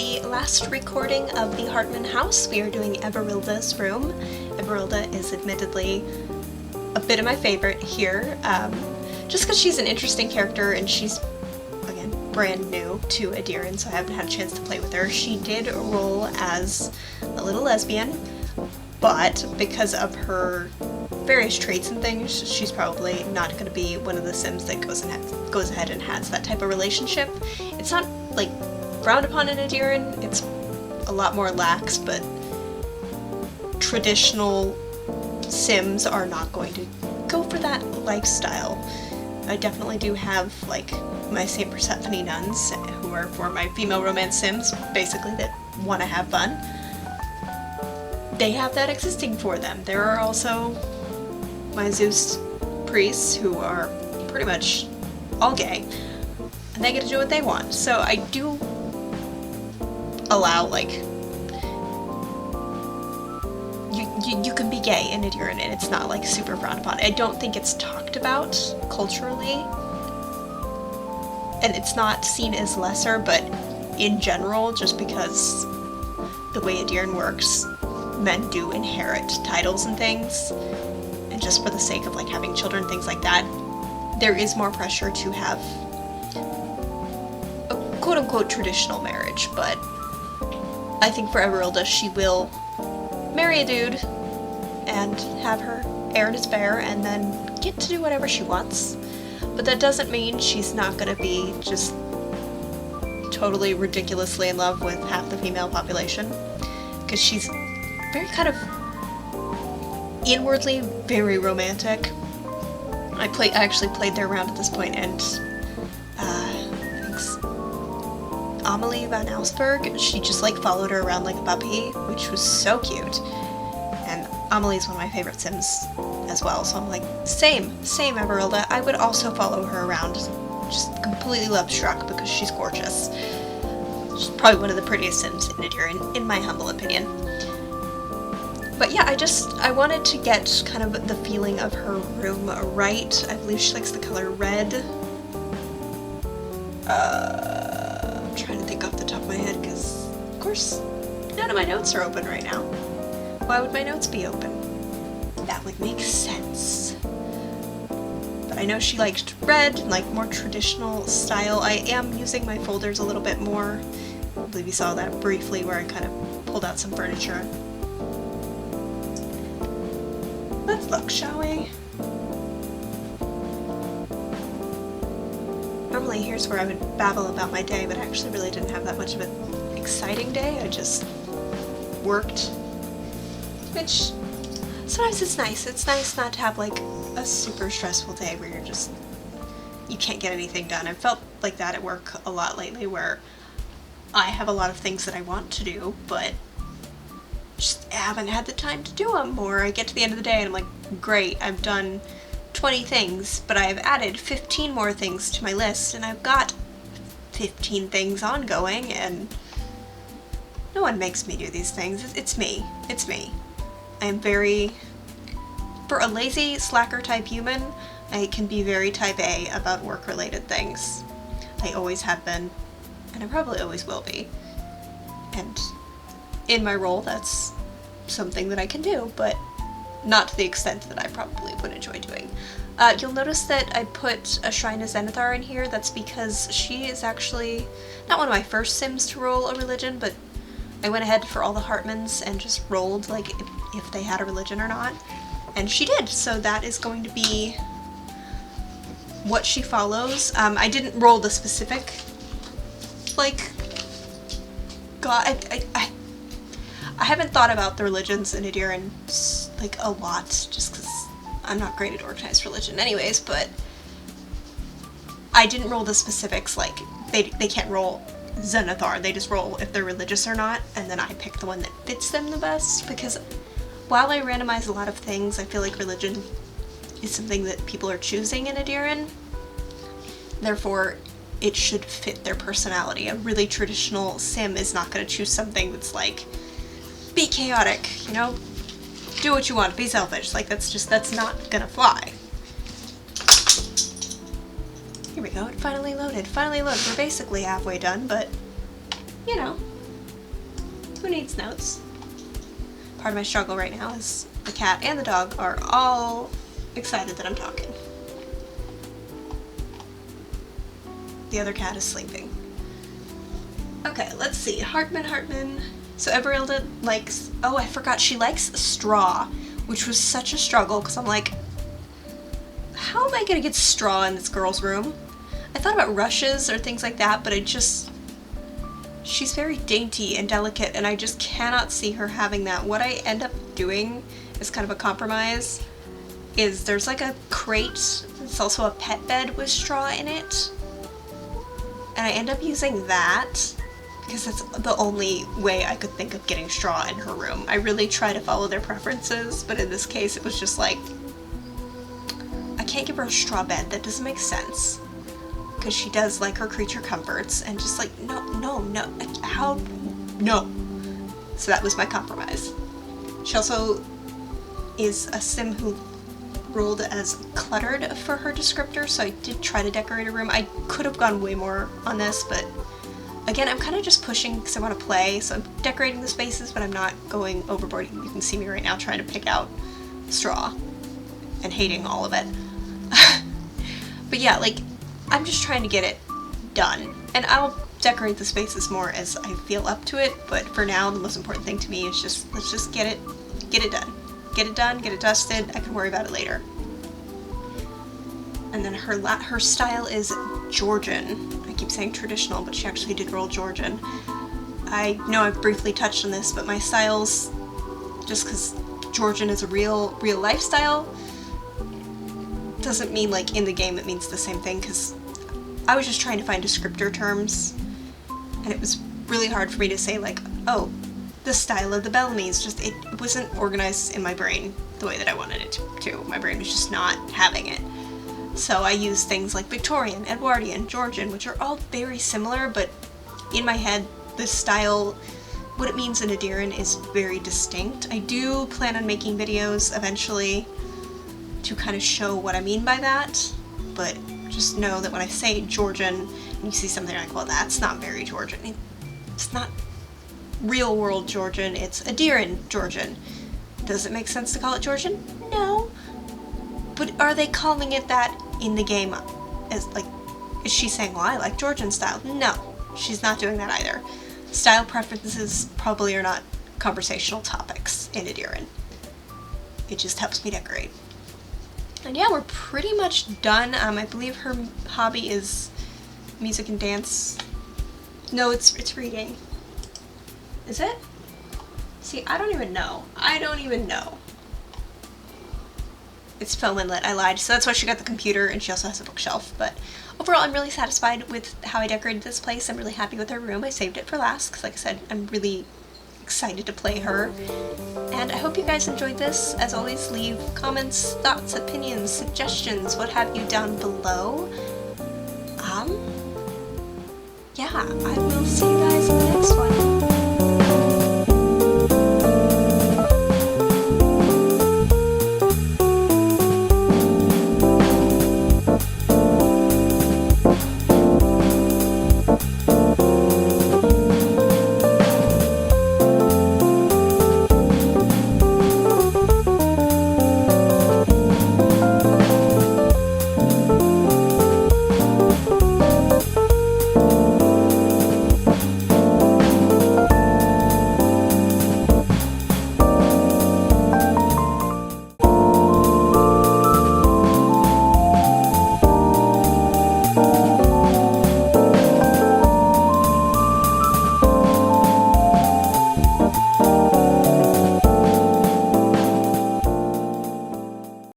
the last recording of the Hartman house. We are doing Everilda's room. Everilda is admittedly a bit of my favorite here, just because she's an interesting character and she's, again, brand new to Adiran, so I haven't had a chance to play with her. She did roll as a little lesbian, but because of her various traits and things, she's probably not going to be one of the Sims that goes ahead and has that type of relationship. It's not, like, frowned upon in Adiran, it's a lot more lax, but traditional Sims are not going to go for that lifestyle. I definitely do have, like, my St. Persephone nuns, who are for my female romance Sims, basically, that want to have fun. They have that existing for them. There are also my Zeus priests, who are pretty much all gay, and they get to do what they want. So I do allow, like, you can be gay in Adiran and it's not, like, super frowned upon. I don't think it's talked about culturally, and it's not seen as lesser, but in general, just because the way Adiran works, men do inherit titles and things, and just for the sake of, like, having children, things like that, there is more pressure to have a quote-unquote traditional marriage. But I think for Everilda, she will marry a dude and have her heir to spare and then get to do whatever she wants. But that doesn't mean she's not gonna be just totally ridiculously in love with half the female population, because she's very kind of inwardly very romantic. I actually played their round at this point, and I think Amelie van Alsberg, she just, like, followed her around like a puppy, which was so cute. And Amelie's one of my favorite Sims as well, so I'm like, same Everilda. I would also follow her around, just completely love-struck because she's gorgeous. She's probably one of the prettiest Sims in Adiran, in my humble opinion. But yeah, I wanted to get kind of the feeling of her room right. I believe she likes the color red. I'm trying to think off the top of my head, because, of course, none of my notes are open right now. Why would my notes be open? That would make sense. But I know she liked red, like more traditional style. I am using my folders a little bit more. I believe you saw that briefly where I kind of pulled out some furniture. Let's look, shall we? Normally here's where I would babble about my day, but I actually really didn't have that much of an exciting day. I just worked, which sometimes it's nice. It's nice not to have, like, a super stressful day where you can't get anything done. I've felt like that at work a lot lately, where I have a lot of things that I want to do, but just haven't had the time to do them, or I get to the end of the day and I'm like, great, I've done 20 things, but I have added 15 more things to my list, and I've got 15 things ongoing, and no one makes me do these things. It's me. It's me. I am very, for a lazy, slacker type human, I can be very type A about work-related things. I always have been, and I probably always will be. And in my role, that's something that I can do, but not to the extent that I probably would enjoy doing. You'll notice that I put a Shrine of Zenithar in here. That's because she is actually not one of my first Sims to roll a religion, but I went ahead for all the Hartmans and just rolled, like, if they had a religion or not. And she did, so that is going to be what she follows. I didn't roll the specific, like, God, I haven't thought about the religions in Adiran, like, a lot, just because I'm not great at organized religion anyways, but I didn't roll the specifics, like, they can't roll Zenithar, they just roll if they're religious or not, and then I pick the one that fits them the best, because while I randomize a lot of things, I feel like religion is something that people are choosing in Adiran, therefore it should fit their personality. A really traditional Sim is not going to choose something that's like, be chaotic, you know? Do what you want, be selfish. Like, that's not gonna fly. Here we go, it finally loaded. Finally loaded. We're basically halfway done, but, you know, Who needs notes? Part of my struggle right now is the cat and the dog are all excited that I'm talking. The other cat is sleeping. Okay, let's see. Hartman. So Everilda likes, oh, I forgot, she likes straw, which was such a struggle because I'm like, how am I gonna get straw in this girl's room? I thought about rushes or things like that, but she's very dainty and delicate, and I just cannot see her having that. What I end up doing is kind of a compromise, is there's like a crate, it's also a pet bed with straw in it, and I end up using that because that's the only way I could think of getting straw in her room. I really try to follow their preferences, but in this case it was just like, I can't give her a straw bed, that doesn't make sense. Because she does like her creature comforts, and just like, no, how, no. So that was my compromise. She also is a sim who rolled as cluttered for her descriptor, so I did try to decorate her room. I could have gone way more on this, but again, I'm kind of just pushing because I want to play, so I'm decorating the spaces, but I'm not going overboard. You can see me right now trying to pick out straw and hating all of it. But yeah, like, I'm just trying to get it done, and I'll decorate the spaces more as I feel up to it, but for now the most important thing to me is just, let's just get it done. Get it done, get it dusted, I can worry about it later. And then her style is Georgian. I keep saying traditional, but she actually did roll Georgian. I know I've briefly touched on this, but my styles, just because Georgian is a real lifestyle, doesn't mean like in the game it means the same thing, because I was just trying to find descriptor terms, and it was really hard for me to say like, oh, the style of the Bellamy's, just it wasn't organized in my brain the way that I wanted it to. My brain was just not having it. So I used things like Victorian, Edwardian, Georgian, which are all very similar, but in my head the style, what it means in Adiran is very distinct. I do plan on making videos eventually to kind of show what I mean by that, but just know that when I say Georgian and you see something like, well, that's not very Georgian, it's not real world Georgian, it's Adiran Georgian. Does it make sense to call it Georgian? No. But are they calling it that in the game? As like, is she saying, well, I like Georgian style? No, she's not doing that either. Style preferences probably are not conversational topics in Adiran. It just helps me decorate. And yeah, we're pretty much done. I believe her hobby is music and dance. No, it's reading. Is it? See, I don't even know. It's film and lit. I lied. So that's why she got the computer, and she also has a bookshelf. But overall, I'm really satisfied with how I decorated this place. I'm really happy with her room. I saved it for last because, like I said, I'm really excited to play her. And I hope you guys enjoyed this. As always, leave comments, thoughts, opinions, suggestions, what have you down below. Yeah, I will see you guys in the next one.